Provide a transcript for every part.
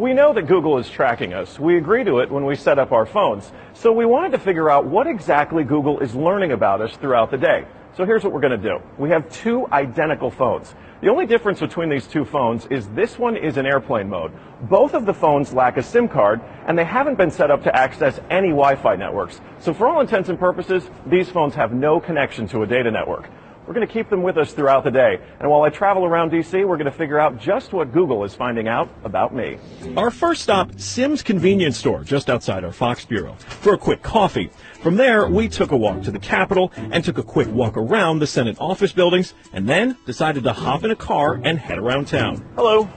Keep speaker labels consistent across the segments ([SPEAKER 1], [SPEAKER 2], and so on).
[SPEAKER 1] We know that Google is tracking us. We agree to it when we set up our phones. So we wanted to figure out what exactly Google is learning about us throughout the day. So here's what we're going to do. We have two identical phones. The only difference between these two phones is this one is in airplane mode. Both of the phones lack a SIM card, and they haven't been set up to access any Wi-Fi networks. So for all intents and purposes, these phones have no connection to a data network. We're going to keep them with us throughout the day. And while I travel around D.C., we're going to figure out just what Google is finding out about me.
[SPEAKER 2] Our first stop, Sim's convenience store, just outside our Fox bureau, for a quick coffee. From there, we took a walk to the Capitol and took a quick walk around the Senate office buildings, and then decided to hop in a car and head around town.
[SPEAKER 1] Hello.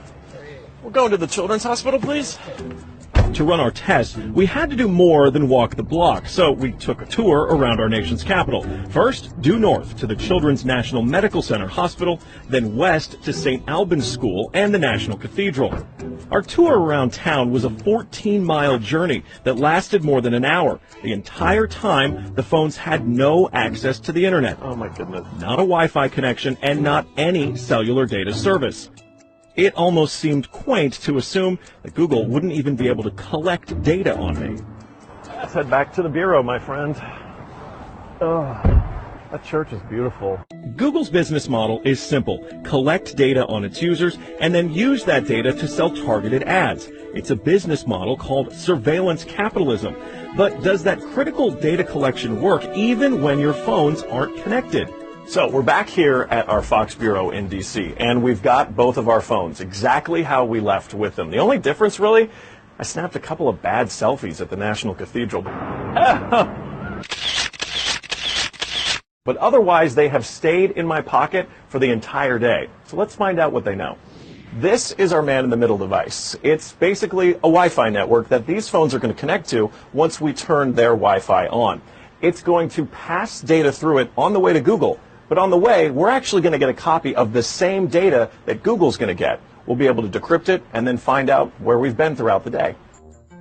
[SPEAKER 1] We're going to the Children's Hospital, please.
[SPEAKER 2] To run our test, we had to do more than walk the block, so we took a tour around our nation's capital. First, due north to the Children's National Medical Center Hospital, then west to St. Albans School and the National Cathedral. Our tour around town was a 14-mile journey that lasted more than an hour. The entire time, the phones had no access to the internet.
[SPEAKER 1] Oh my goodness.
[SPEAKER 2] Not a Wi-Fi connection and not any cellular data service. It almost seemed quaint to assume that Google wouldn't even be able to collect data on me.
[SPEAKER 1] Let's head back to the bureau, my friend. Oh, that church is beautiful.
[SPEAKER 2] Google's business model is simple. Collect data on its users and then use that data to sell targeted ads. It's a business model called surveillance capitalism. But does that critical data collection work even when your phones aren't connected?
[SPEAKER 1] So we're back here at our Fox Bureau in D.C., and we've got both of our phones exactly how we left with them. The only difference, really, I snapped a couple of bad selfies at the National Cathedral. But otherwise, they have stayed in my pocket for the entire day. So let's find out what they know. This is our man-in-the-middle device. It's basically a Wi-Fi network that these phones are going to connect to once we turn their Wi-Fi on. It's going to pass data through it on the way to Google. But on the way, we're actually going to get a copy of the same data that Google's going to get. We'll be able to decrypt it and then find out where we've been throughout the day.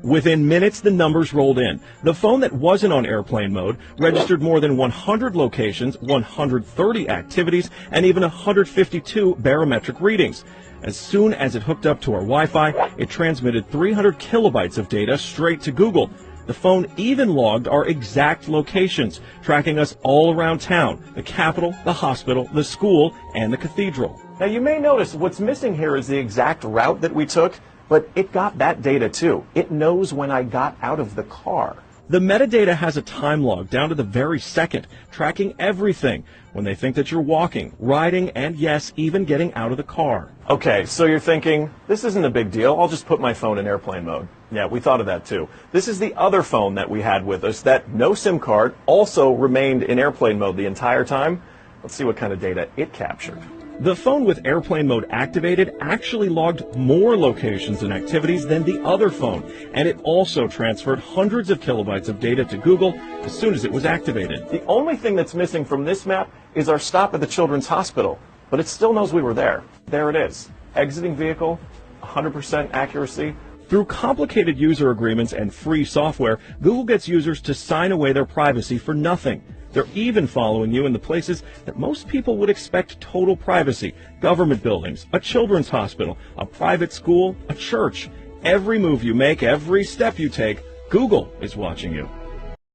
[SPEAKER 2] Within minutes, the numbers rolled in. The phone that wasn't on airplane mode registered more than 100 locations, 130 activities, and even 152 barometric readings. As soon as it hooked up to our Wi-Fi, it transmitted 300 kilobytes of data straight to Google. The phone even logged our exact locations, tracking us all around town, the Capitol, the hospital, the school, and the cathedral.
[SPEAKER 1] Now you may notice what's missing here is the exact route that we took, but it got that data too. It knows when I got out of the car.
[SPEAKER 2] The metadata has a time log down to the very second, tracking everything when they think that you're walking, riding, and yes, even getting out of the car.
[SPEAKER 1] Okay, so you're thinking, this isn't a big deal. I'll just put my phone in airplane mode. Yeah, we thought of that too. This is the other phone that we had with us that no SIM card also remained in airplane mode the entire time. Let's see what kind of data it captured.
[SPEAKER 2] The phone with airplane mode activated actually logged more locations and activities than the other phone, and it also transferred hundreds of kilobytes of data to Google as soon as it was activated.
[SPEAKER 1] The only thing that's missing from this map is our stop at the Children's Hospital, but it still knows we were there. There it is. Exiting vehicle, 100% accuracy.
[SPEAKER 2] Through complicated user agreements and free software, Google gets users to sign away their privacy for nothing. They're even following you in the places that most people would expect total privacy: government buildings, a children's hospital, a private school, a church. Every move you make, every step you take, Google is watching you.